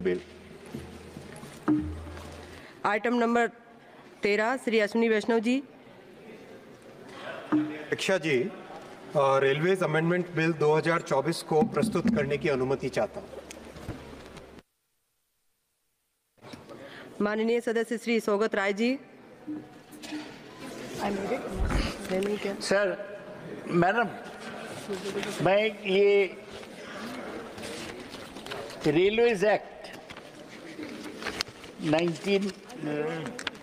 Bill. Item number 13 Shri Ashwini Vaishnaw ji. अध्यक्षा ji, railways amendment bill 2024 को प्रस्तुत करने की अनुमति चाहता हूं। माननीय सदस्य श्री सौगत राय जी। सर, मैडम, मैं ये railways act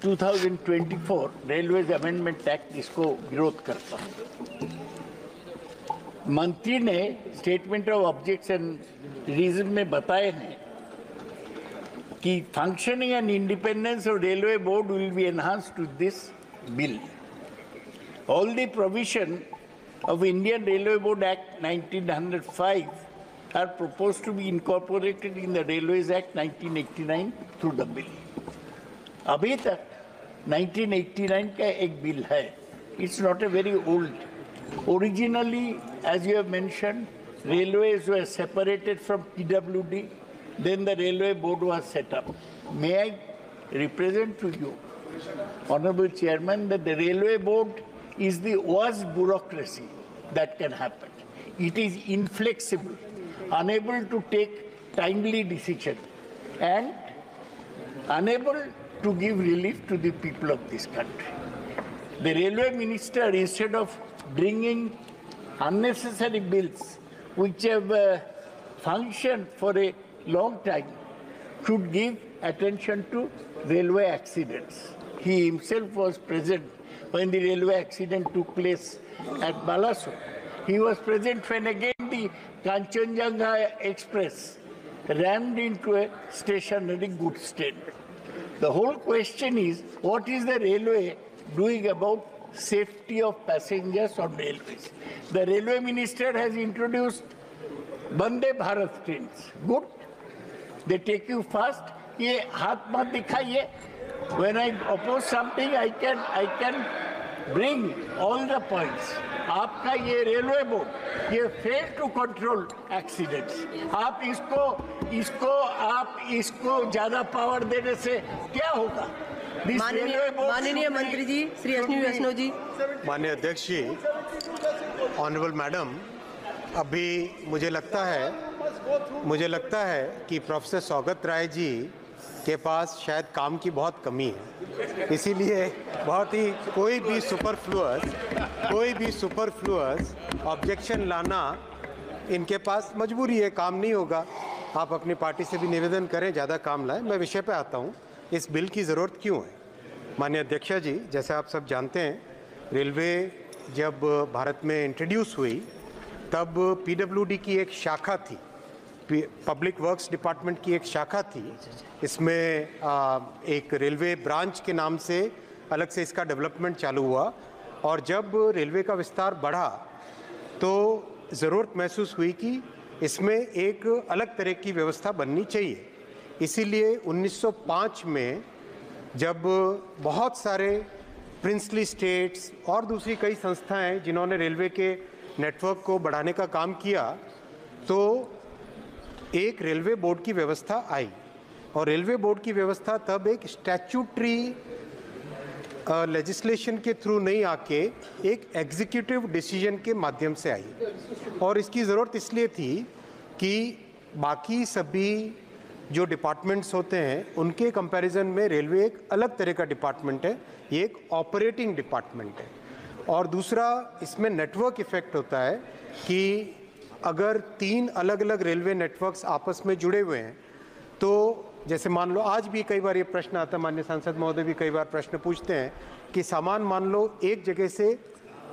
2024 railways amendment act इसको विरोध करता हूँ। मंत्री ने स्टेटमेंट ऑफ ऑब्जेक्शन रीजन में बताए हैं कि functioning and independence of railway board will be enhanced to this bill. All the provision of Indian Railway Board Act 1905 are proposed to be incorporated in the Railways Act 1989 through the bill. अभी तक 1989 का एक bill है. It's not a very old. Originally, as you have mentioned, railways were separated from PWD. Then the Railway Board was set up. May I represent to you, Honorable Chairman, that the Railway Board is the worst bureaucracy that can happen. It is inflexible, unable to take timely decision, and unable to give relief to the people of this country. The railway minister, instead of bringing unnecessary bills which have functioned for a long time, should give attention to railway accidents. He himself was present when the railway accident took place at Balasore. He was present when again the Kanchenjunga Express rammed into a stationary goods train. The whole question is, what is the railway doing about safety of passengers on railways? The railway minister has introduced Vande Bharat trains. Good. They take you fast. ये हाथ मत दिखाइए. When I oppose something, I can bring all the points. आपका ये railway board ये fail to control accidents. आप इसको ज्यादा पावर देने से क्या होगा? माननीय मंत्री जी श्री अश्विनी वैष्णव जी। माननीय अध्यक्ष जी, ऑनरेबल मैडम, अभी मुझे लगता है कि प्रोफेसर सौगत राय जी के पास शायद काम की बहुत कमी है, इसीलिए बहुत ही कोई भी सुपरफ्लुअस ऑब्जेक्शन लाना इनके पास मजबूरी है, काम नहीं होगा। आप अपनी पार्टी से भी निवेदन करें, ज़्यादा काम लाएं। मैं विषय पे आता हूँ, इस बिल की ज़रूरत क्यों है। माननीय अध्यक्षा जी, जैसे आप सब जानते हैं, रेलवे जब भारत में इंट्रोड्यूस हुई तब PWD की एक शाखा थी, पब्लिक वर्क्स डिपार्टमेंट की एक शाखा थी। इसमें एक रेलवे ब्रांच के नाम से अलग से इसका डेवलपमेंट चालू हुआ, और जब रेलवे का विस्तार बढ़ा तो ज़रूरत महसूस हुई कि इसमें एक अलग तरह की व्यवस्था बननी चाहिए। इसीलिए 1905 में जब बहुत सारे प्रिंसली स्टेट्स और दूसरी कई संस्थाएं जिन्होंने रेलवे के नेटवर्क को बढ़ाने का काम किया, तो एक रेलवे बोर्ड की व्यवस्था आई। और रेलवे बोर्ड की व्यवस्था तब एक स्टैट्यूटरी लेजिस्लेशन के थ्रू नहीं आके एक एग्जीक्यूटिव डिसीजन के माध्यम से आई। और इसकी ज़रूरत इसलिए थी कि बाकी सभी जो डिपार्टमेंट्स होते हैं उनके कंपैरिजन में रेलवे एक अलग तरह का डिपार्टमेंट है, ये एक ऑपरेटिंग डिपार्टमेंट है। और दूसरा, इसमें नेटवर्क इफेक्ट होता है कि अगर 3 अलग अलग रेलवे नेटवर्क्स आपस में जुड़े हुए हैं, तो जैसे मान लो, आज भी कई बार ये प्रश्न आता है, माननीय सांसद महोदय भी कई बार प्रश्न पूछते हैं कि सामान मान लो एक जगह से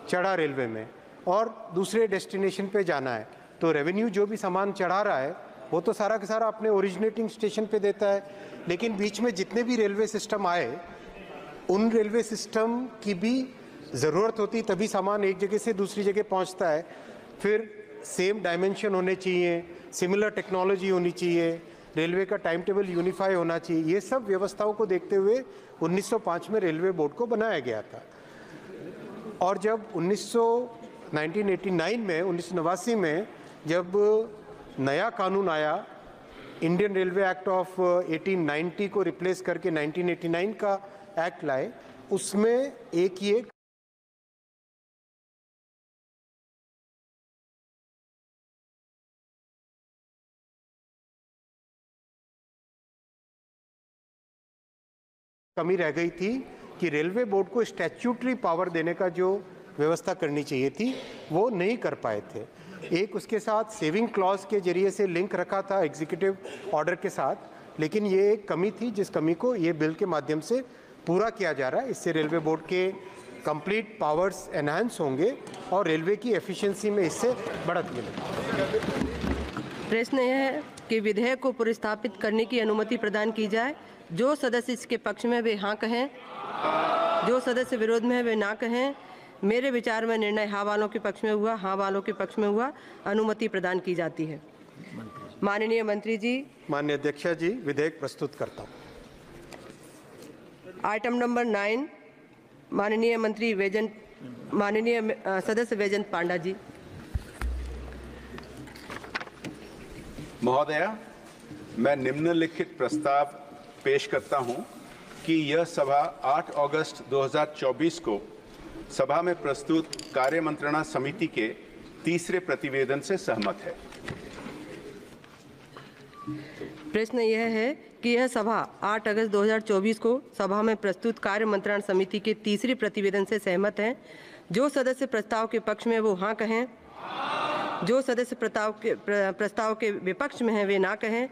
चढ़ा रेलवे में और दूसरे डेस्टिनेशन पे जाना है, तो रेवेन्यू जो भी सामान चढ़ा रहा है वो तो सारा का सारा अपने ओरिजिनेटिंग स्टेशन पे देता है। लेकिन बीच में जितने भी रेलवे सिस्टम आए, उन रेलवे सिस्टम की भी ज़रूरत होती, तभी सामान एक जगह से दूसरी जगह पहुंचता है। फिर सेम डायमेंशन होने चाहिए, सिमिलर टेक्नोलॉजी होनी चाहिए, रेलवे का टाइम टेबल यूनिफाई होना चाहिए। ये सब व्यवस्थाओं को देखते हुए 1905 में रेलवे बोर्ड को बनाया गया था। और जब 1989 में 1989 में जब नया कानून आया इंडियन रेलवे एक्ट ऑफ 1890 को रिप्लेस करके 1989 का एक्ट लाए, उसमें एक ये कमी रह गई थी कि रेलवे बोर्ड को स्टैट्यूटरी पावर देने का जो व्यवस्था करनी चाहिए थी वो नहीं कर पाए थे। एक उसके साथ सेविंग क्लॉज के जरिए से लिंक रखा था एग्जीक्यूटिव ऑर्डर के साथ, लेकिन ये एक कमी थी जिस कमी को ये बिल के माध्यम से पूरा किया जा रहा है। इससे रेलवे बोर्ड के कंप्लीट पावर्स एनहांस होंगे और रेलवे की एफिशिएंसी में इससे बढ़त मिलेगी। प्रश्न यह है कि विधेयक को पुनर्स्थापित करने की अनुमति प्रदान की जाए। जो सदस्य इसके पक्ष में वे हाँ कहें, जो सदस्य विरोध में है वे ना कहें। मेरे विचार में निर्णय हाँ वालों के पक्ष में हुआ, हाँ वालों के पक्ष में हुआ, अनुमति प्रदान की जाती है। माननीय मंत्री जी। माननीय अध्यक्षा जी, विधेयक प्रस्तुत करता हूँ। आइटम नंबर 9, माननीय मंत्री माननीय सदस्य वैजयंत पांडा जी। महोदया, मैं निम्नलिखित प्रस्ताव पेश करता हूं कि यह सभा 8 अगस्त 2024 को सभा में प्रस्तुत कार्य मंत्रणा समिति के तीसरे प्रतिवेदन से सहमत है। प्रश्न यह है कि यह सभा 8 अगस्त 2024 को सभा में प्रस्तुत कार्य मंत्रणा समिति के तीसरे प्रतिवेदन से सहमत हैं। जो सदस्य प्रस्ताव के पक्ष में वो हाँ कहें, जो सदस्य प्रस्ताव के विपक्ष में हैं वे ना कहें।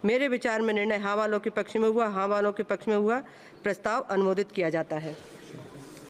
मेरे विचार में निर्णय हाँ वालों के पक्ष में हुआ, हाँ वालों के पक्ष में हुआ, प्रस्ताव अनुमोदित किया जाता है।